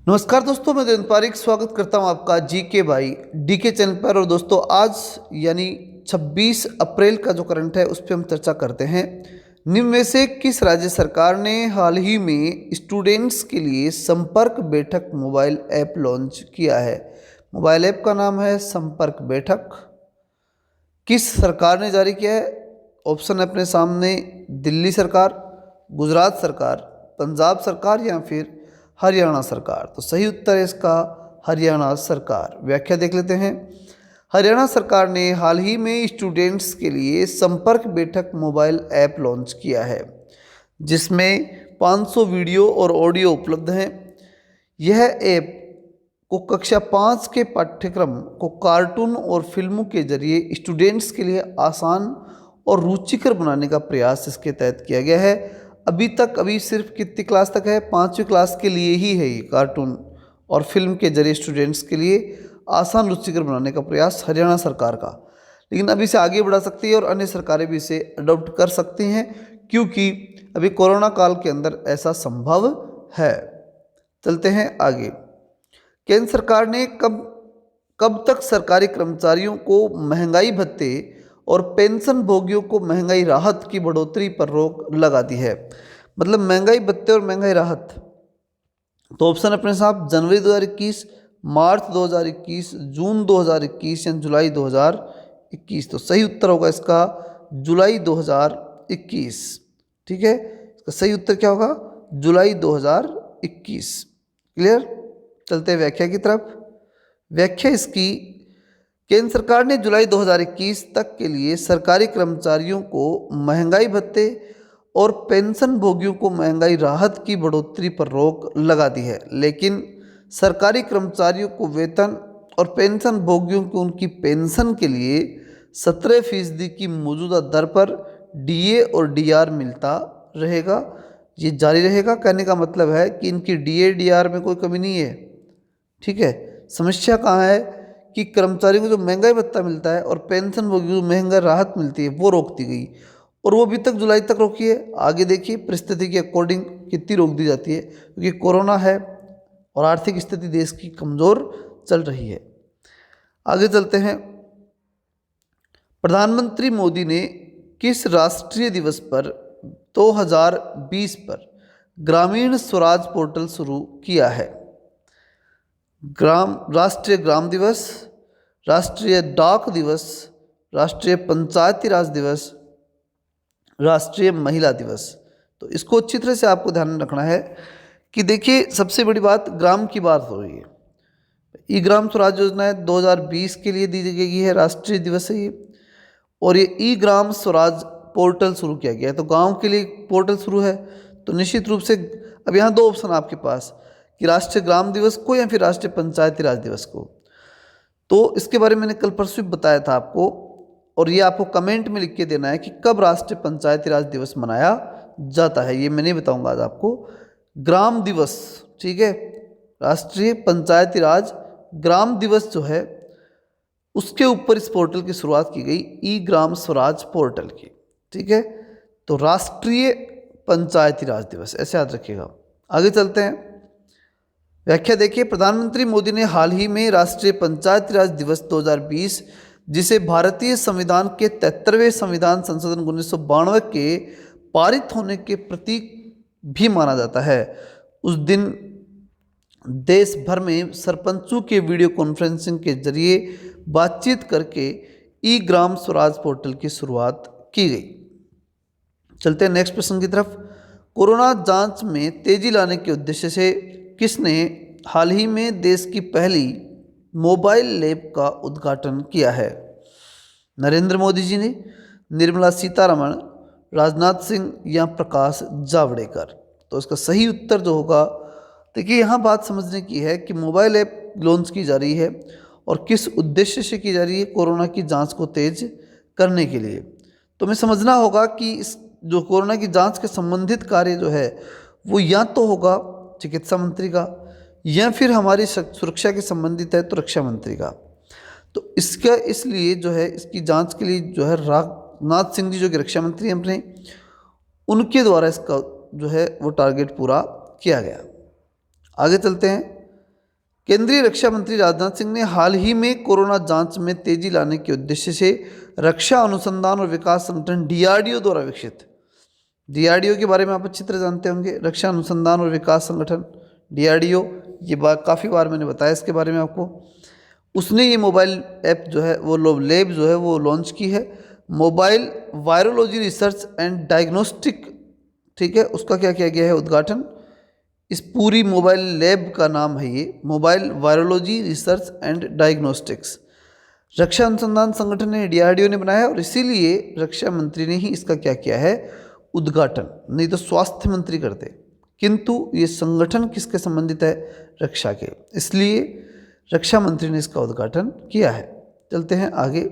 नमस्कार दोस्तों, मैं देवेंद्र पारिक स्वागत करता हूं आपका जीके भाई डीके चैनल पर। और दोस्तों, आज यानी 26 अप्रैल का जो करंट है उस पर हम चर्चा करते हैं। निम्न में से किस राज्य सरकार ने हाल ही में स्टूडेंट्स के लिए संपर्क बैठक मोबाइल ऐप लॉन्च किया है? मोबाइल ऐप का नाम है संपर्क बैठक। किस सरकार ने जारी किया है? ऑप्शन है अपने सामने, दिल्ली सरकार, गुजरात सरकार, पंजाब सरकार या फिर हरियाणा सरकार। तो सही उत्तर है इसका हरियाणा सरकार। व्याख्या देख लेते हैं। हरियाणा सरकार ने हाल ही में स्टूडेंट्स के लिए संपर्क बैठक मोबाइल ऐप लॉन्च किया है, जिसमें 500 वीडियो और ऑडियो उपलब्ध हैं। यह ऐप को कक्षा 5 के पाठ्यक्रम को कार्टून और फिल्मों के जरिए स्टूडेंट्स के लिए आसान और रुचिकर बनाने का प्रयास इसके तहत किया गया है। अभी सिर्फ कितनी क्लास तक है? 5वीं क्लास के लिए ही है ये कार्टून और फिल्म के जरिए स्टूडेंट्स के लिए आसान रुचिकर बनाने का प्रयास हरियाणा सरकार का। लेकिन अभी इसे आगे बढ़ा सकती है और अन्य सरकारें भी इसे अडॉप्ट कर सकती हैं, क्योंकि अभी कोरोना काल के अंदर ऐसा संभव है। चलते हैं आगे। केंद्र सरकार ने कब तक सरकारी कर्मचारियों को महंगाई भत्ते और पेंशन भोगियों को महंगाई राहत की बढ़ोतरी पर रोक लगा दी है? मतलब महंगाई भत्ते और महंगाई राहत। तो ऑप्शन अपने साथ जनवरी 2021, मार्च 2021, जून 2021 या जुलाई 2021। तो सही उत्तर होगा इसका जुलाई 2021। ठीक है, इसका सही उत्तर क्या होगा? जुलाई 2021। क्लियर? चलते हैं व्याख्या की तरफ। व्याख्या इसकी, केंद्र सरकार ने जुलाई 2021 तक के लिए सरकारी कर्मचारियों को महंगाई भत्ते और पेंशन भोगियों को महंगाई राहत की बढ़ोतरी पर रोक लगा दी है, लेकिन सरकारी कर्मचारियों को वेतन और पेंशन भोगियों को उनकी पेंशन के लिए 17% की मौजूदा दर पर डीए और डीआर मिलता रहेगा। ये जारी रहेगा। कहने का मतलब है कि इनकी डीए डीआर में कोई कमी नहीं है। ठीक है, समस्या कहाँ है कि कर्मचारियों को जो महंगाई भत्ता मिलता है और पेंशन वो जो महंगाई राहत मिलती है वो रोक दी गई, और वो अभी तक जुलाई तक रोकी है। आगे देखिए परिस्थिति के अकॉर्डिंग कितनी रोक दी जाती है, क्योंकि कोरोना है और आर्थिक स्थिति देश की कमज़ोर चल रही है। आगे चलते हैं। प्रधानमंत्री मोदी ने किस राष्ट्रीय दिवस पर 2020 पर ग्रामीण स्वराज पोर्टल शुरू किया है? राष्ट्रीय ग्राम दिवस, राष्ट्रीय डाक दिवस, राष्ट्रीय पंचायती राज दिवस, राष्ट्रीय महिला दिवस। तो इसको अच्छी तरह से आपको ध्यान में रखना है कि देखिए, सबसे बड़ी बात ग्राम की बात हो रही है। ई ग्राम स्वराज योजना है 2020 के लिए दी गई है, राष्ट्रीय दिवस है ये। और ये ई ग्राम स्वराज पोर्टल शुरू किया गया है, तो गांव के लिए पोर्टल शुरू है। तो निश्चित रूप से अब यहाँ दो ऑप्शन आपके पास कि राष्ट्रीय ग्राम दिवस को या फिर राष्ट्रीय पंचायती राज दिवस को। तो इसके बारे में मैंने कल परसों बताया था आपको, और ये आपको कमेंट में लिख के देना है कि कब राष्ट्रीय पंचायती राज दिवस मनाया जाता है। ये मैं नहीं बताऊंगा आज आपको। ग्राम दिवस, ठीक है, राष्ट्रीय पंचायती राज ग्राम दिवस जो है उसके ऊपर इस पोर्टल की शुरुआत की गई, ई ग्राम स्वराज पोर्टल की। ठीक है, तो राष्ट्रीय पंचायती राज दिवस ऐसे याद रखिएगा। आगे चलते हैं। व्याख्या देखिए, प्रधानमंत्री मोदी ने हाल ही में राष्ट्रीय पंचायती राज दिवस 2020, जिसे भारतीय संविधान के 73वें संविधान संशोधन 1992 के पारित होने के प्रतीक भी माना जाता है, उस दिन देश भर में सरपंचों के वीडियो कॉन्फ्रेंसिंग के जरिए बातचीत करके ई ग्राम स्वराज पोर्टल की शुरुआत की गई। चलते हैं नेक्स्ट प्रश्न की तरफ। कोरोना जांच में तेजी लाने के उद्देश्य से किसने हाल ही में देश की पहली मोबाइल लैब का उद्घाटन किया है? नरेंद्र मोदी जी ने, निर्मला सीतारमण, राजनाथ सिंह या प्रकाश जावड़ेकर? तो इसका सही उत्तर जो होगा, देखिए यहाँ बात समझने की है कि मोबाइल ऐप लॉन्च की जा रही है और किस उद्देश्य से की जा रही है? कोरोना की जांच को तेज करने के लिए। तो हमें समझना होगा कि इस जो कोरोना की जांच के संबंधित कार्य जो है वो या तो होगा चिकित्सा मंत्री का, या फिर हमारी सुरक्षा के संबंधित है तो रक्षा मंत्री का। तो इसका इसलिए जो है इसकी जांच के लिए जो है राजनाथ सिंह जी जो कि रक्षा मंत्री हैं अपने, उनके द्वारा इसका जो है वो टारगेट पूरा किया गया। आगे चलते हैं। केंद्रीय रक्षा मंत्री राजनाथ सिंह ने हाल ही में कोरोना जांच में तेजी लाने के उद्देश्य से रक्षा अनुसंधान और विकास संगठन डीआरडीओ द्वारा विकसित, डीआरडीओ के बारे में आप अच्छी तरह जानते होंगे, रक्षा अनुसंधान और विकास संगठन डीआरडीओ, ये बात काफ़ी बार मैंने बताया इसके बारे में आपको। उसने ये मोबाइल ऐप जो है वो लैब जो है वो लॉन्च की है, mobile virology research and diagnostic, ठीक है, उसका क्या किया गया है उद्घाटन। इस पूरी मोबाइल लैब का नाम है ये mobile virology research and diagnostics. रक्षा अनुसंधान संगठन ने डीआरडीओ ने बनाया है और इसीलिए रक्षा मंत्री ने ही इसका क्या किया है उद्घाटन, नहीं तो स्वास्थ्य मंत्री करते, किंतु ये संगठन किसके संबंधित है, रक्षा के, इसलिए रक्षा मंत्री ने इसका उद्घाटन किया है। चलते हैं आगे।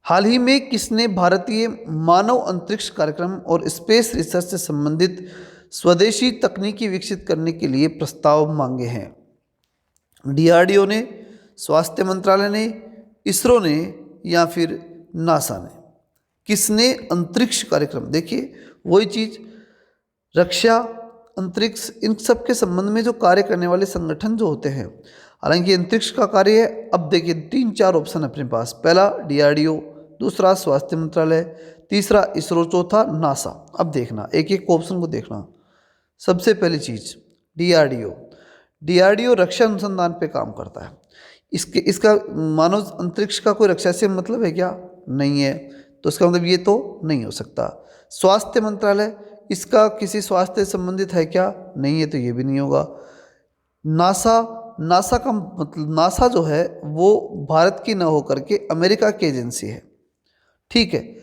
हाल ही में किसने भारतीय मानव अंतरिक्ष कार्यक्रम और स्पेस रिसर्च से संबंधित स्वदेशी तकनीकी विकसित करने के लिए प्रस्ताव मांगे हैं? डीआरडीओ ने, स्वास्थ्य मंत्रालय ने, इसरो ने या फिर नासा ने? किसने अंतरिक्ष कार्यक्रम, देखिए वही चीज़, रक्षा, अंतरिक्ष, इन सब के संबंध में जो कार्य करने वाले संगठन जो होते हैं, हालांकि अंतरिक्ष का कार्य है। अब देखिए 3-4 ऑप्शन अपने पास, पहला डीआरडीओ, दूसरा स्वास्थ्य मंत्रालय, तीसरा इसरो, चौथा नासा। अब देखना एक एक ऑप्शन को देखना। सबसे पहली चीज़ डीआरडीओ, डीआरडीओ रक्षा अनुसंधान पे काम करता है। इसका मानव अंतरिक्ष का कोई रक्षा से मतलब है क्या? नहीं है, तो इसका मतलब ये तो नहीं हो सकता। स्वास्थ्य मंत्रालय, इसका किसी स्वास्थ्य से संबंधित है क्या? नहीं है, तो ये भी नहीं होगा। नासा, नासा का मतलब, नासा जो है वो भारत की न होकर के अमेरिका की एजेंसी है, ठीक है,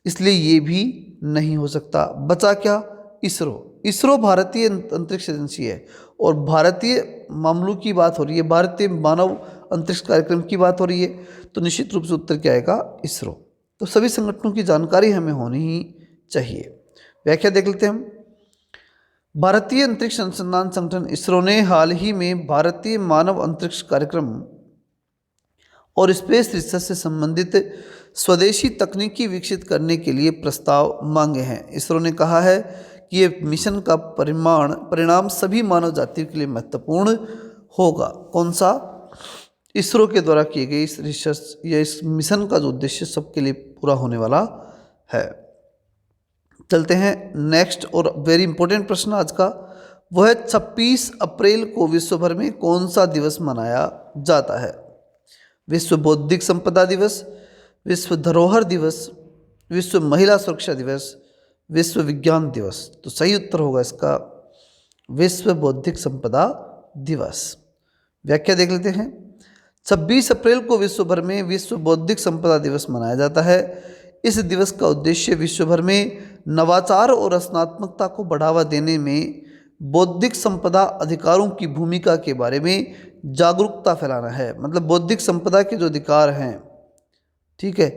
इसलिए ये भी नहीं हो सकता। बचा क्या? इसरो, इसरो भारतीय अंतरिक्ष एजेंसी है और भारतीय मामलों की बात हो रही है, भारतीय मानव अंतरिक्ष कार्यक्रम की बात हो रही है, तो निश्चित रूप से उत्तर क्या आएगा? इसरो। तो सभी संगठनों की जानकारी हमें होनी ही चाहिए। व्याख्या देख लेते हैं हम। भारतीय अंतरिक्ष अनुसंधान संगठन इसरो ने हाल ही में भारतीय मानव अंतरिक्ष कार्यक्रम और स्पेस रिसर्च से संबंधित स्वदेशी तकनीकी विकसित करने के लिए प्रस्ताव मांगे हैं। इसरो ने कहा है कि ये मिशन का परिणाम सभी मानव जाति के लिए महत्वपूर्ण होगा। कौन सा? इसरो के द्वारा किए गए इस रिसर्च या इस मिशन का जो उद्देश्य सबके लिए पूरा होने वाला है। चलते हैं नेक्स्ट और वेरी इंपॉर्टेंट प्रश्न आज का, वह 26 अप्रैल को विश्व भर में कौन सा दिवस मनाया जाता है? विश्व बौद्धिक संपदा दिवस, विश्व धरोहर दिवस, विश्व महिला सुरक्षा दिवस, विश्व विज्ञान दिवस। तो सही उत्तर होगा इसका विश्व बौद्धिक संपदा दिवस। व्याख्या देख लेते हैं। 26 अप्रैल को विश्व भर में विश्व बौद्धिक संपदा दिवस मनाया जाता है। इस दिवस का उद्देश्य विश्व भर में नवाचार और रचनात्मकता को बढ़ावा देने में बौद्धिक संपदा अधिकारों की भूमिका के बारे में जागरूकता फैलाना है। मतलब बौद्धिक संपदा के जो अधिकार हैं, ठीक है,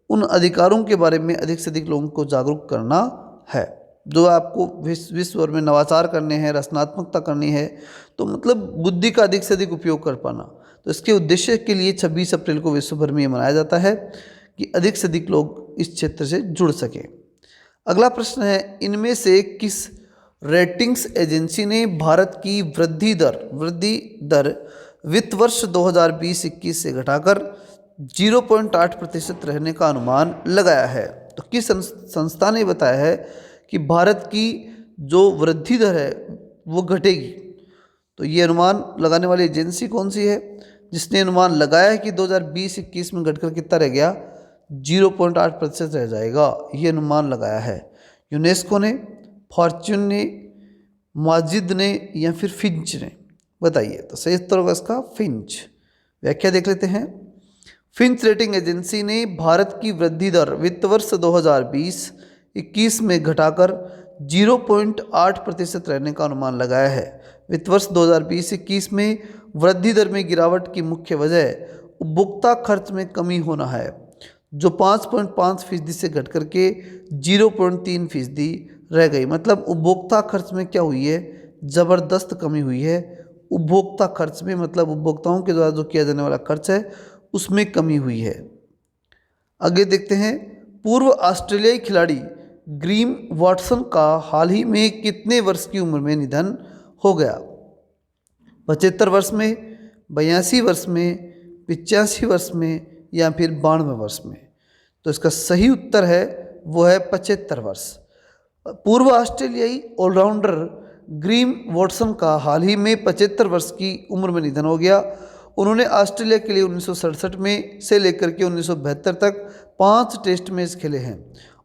उन अधिकारों के बारे में अधिक से अधिक लोगों को जागरूक करना है। जो आपको विश्व भर में नवाचार करने हैं, रचनात्मकता करनी है, तो मतलब बुद्धि का अधिक से अधिक उपयोग कर पाना, तो इसके उद्देश्य के लिए 26 अप्रैल को विश्व भर में ये मनाया जाता है कि अधिक से अधिक लोग इस क्षेत्र से जुड़ सकें। अगला प्रश्न है, इनमें से किस रेटिंग्स एजेंसी ने भारत की वृद्धि दर वित्त वर्ष 2020-21 से घटाकर 0.8% रहने का अनुमान लगाया है? तो किस संस्था ने बताया है कि भारत की जो वृद्धि दर है वो घटेगी? तो ये अनुमान लगाने वाली एजेंसी कौन सी है जिसने अनुमान लगाया है कि 2020-21 में घटकर कितना रह गया? 0.8% रह जाएगा। ये अनुमान लगाया है यूनेस्को ने, फॉर्च्यून ने, माजिद ने या फिर फिंच ने? बताइए। तो सही उत्तर होगा इसका फिंच। व्याख्या देख लेते हैं। फिंच रेटिंग एजेंसी ने भारत की वृद्धि दर वित्त वर्ष 2020-21 में घटाकर 0.8% रहने का अनुमान लगाया है। वित्त वर्ष 2020-21 में वृद्धि दर में गिरावट की मुख्य वजह उपभोक्ता खर्च में कमी होना है, जो 5.5% से घट करके 0.3% रह गई। मतलब उपभोक्ता खर्च में क्या हुई है? ज़बरदस्त कमी हुई है उपभोक्ता खर्च में, मतलब उपभोक्ताओं के द्वारा जो किया जाने वाला खर्च है उसमें कमी हुई है। आगे देखते हैं, पूर्व ऑस्ट्रेलियाई खिलाड़ी ग्रीम वॉटसन का हाल ही में कितने वर्ष की उम्र में निधन हो गया? 75 वर्ष में, 82 वर्ष में, 85 वर्ष में या फिर 92 वर्ष में? तो इसका सही उत्तर है वो है 75 वर्ष। पूर्व ऑस्ट्रेलियाई ऑलराउंडर ग्रीम वॉटसन का हाल ही में 75 वर्ष की उम्र में निधन हो गया। उन्होंने ऑस्ट्रेलिया के लिए 1967 में से लेकर के 1972 तक 5 टेस्ट मैच खेले हैं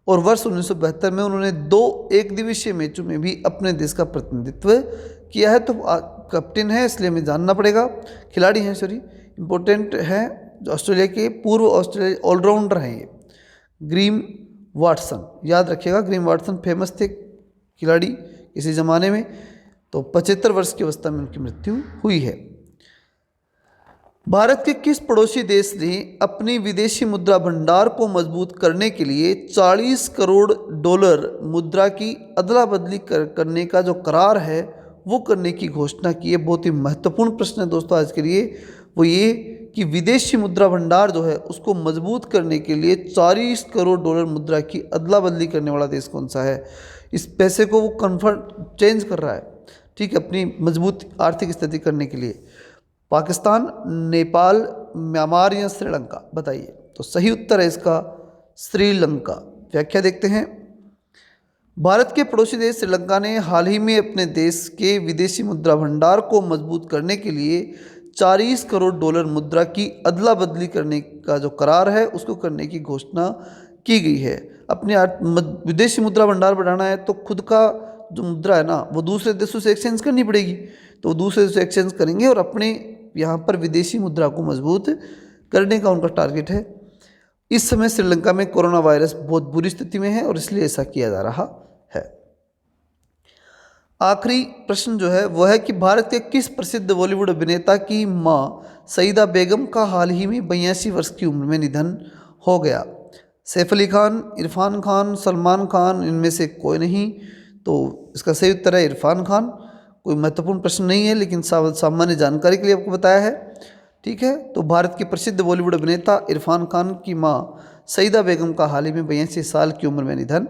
और वर्ष 1972 में उन्होंने 2 एकदिवसीय मैचों में भी अपने देश का प्रतिनिधित्व किया है। तो कैप्टन है इसलिए हमें जानना पड़ेगा, खिलाड़ी हैं सॉरी, इम्पोर्टेंट है, जो ऑस्ट्रेलिया के पूर्व ऑस्ट्रेलिया ऑलराउंडर हैं ये, ग्रीम वाटसन। याद रखिएगा, ग्रीम वाटसन फेमस थे खिलाड़ी किसी ज़माने में। तो 75 वर्ष की अवस्था में उनकी मृत्यु हुई है। भारत के किस पड़ोसी देश ने अपनी विदेशी मुद्रा भंडार को मजबूत करने के लिए 40 करोड़ डॉलर मुद्रा की अदला बदली करने का जो करार है वो करने की घोषणा की है? बहुत ही महत्वपूर्ण प्रश्न है दोस्तों आज के लिए। वो ये कि विदेशी मुद्रा भंडार जो है उसको मजबूत करने के लिए 40 करोड़ डॉलर मुद्रा की अदला बदली करने वाला देश कौन सा है? इस पैसे को वो कन्वर्ट चेंज कर रहा है, ठीक है, अपनी मजबूत आर्थिक स्थिति करने के लिए। पाकिस्तान, नेपाल, म्यांमार या श्रीलंका? बताइए। तो सही उत्तर है इसका श्रीलंका। व्याख्या देखते हैं। भारत के पड़ोसी देश श्रीलंका ने हाल ही में अपने देश के विदेशी मुद्रा भंडार को मजबूत करने के लिए 40 करोड़ डॉलर मुद्रा की अदला बदली करने का जो करार है उसको करने की घोषणा की गई है। अपने विदेशी मुद्रा भंडार बढ़ाना है तो खुद का जो मुद्रा है ना वो दूसरे देशों से एक्सचेंज करनी पड़ेगी, तो वो दूसरे देशों से एक्सचेंज करेंगे और अपने यहाँ पर विदेशी मुद्रा को मजबूत करने का उनका टारगेट है। इस समय श्रीलंका में कोरोना वायरस बहुत बुरी स्थिति में है और इसलिए ऐसा किया जा रहा है। आखिरी प्रश्न जो है वह है कि भारत के किस प्रसिद्ध बॉलीवुड अभिनेता की मां सईदा बेगम का हाल ही में 82 वर्ष की उम्र में निधन हो गया? सैफ अली खान, इरफान खान, सलमान खान, इनमें से कोई नहीं। तो इसका सही उत्तर है इरफान खान। कोई महत्वपूर्ण प्रश्न नहीं है लेकिन सामान्य जानकारी के लिए आपको बताया है, ठीक है। तो भारत के प्रसिद्ध बॉलीवुड अभिनेता इरफान खान की मां सईदा बेगम का हाल ही में 82 साल की उम्र में निधन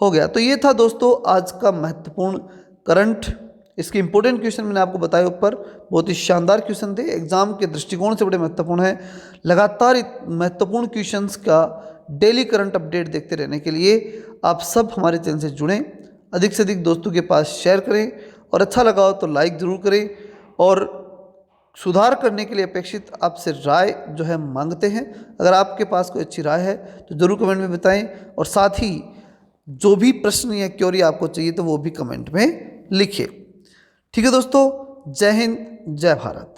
हो गया। तो ये था दोस्तों आज का महत्वपूर्ण करंट। इसके इंपॉर्टेंट क्वेश्चन मैंने आपको बताया ऊपर, बहुत ही शानदार क्वेश्चन थे, एग्जाम के दृष्टिकोण से बड़े महत्वपूर्ण है। लगातार महत्वपूर्ण क्वेश्चंस का डेली करंट अपडेट देखते रहने के लिए आप सब हमारे चैनल से जुड़ें, अधिक से अधिक दोस्तों के पास शेयर करें और अच्छा लगा हो तो लाइक ज़रूर करें। और सुधार करने के लिए अपेक्षित आपसे राय जो है मांगते हैं। अगर आपके पास कोई अच्छी राय है तो ज़रूर कमेंट में बताएं और साथ ही जो भी प्रश्न या क्वेरी आपको चाहिए तो वो भी कमेंट में लिखिए। ठीक है दोस्तों, जय हिंद, जय भारत।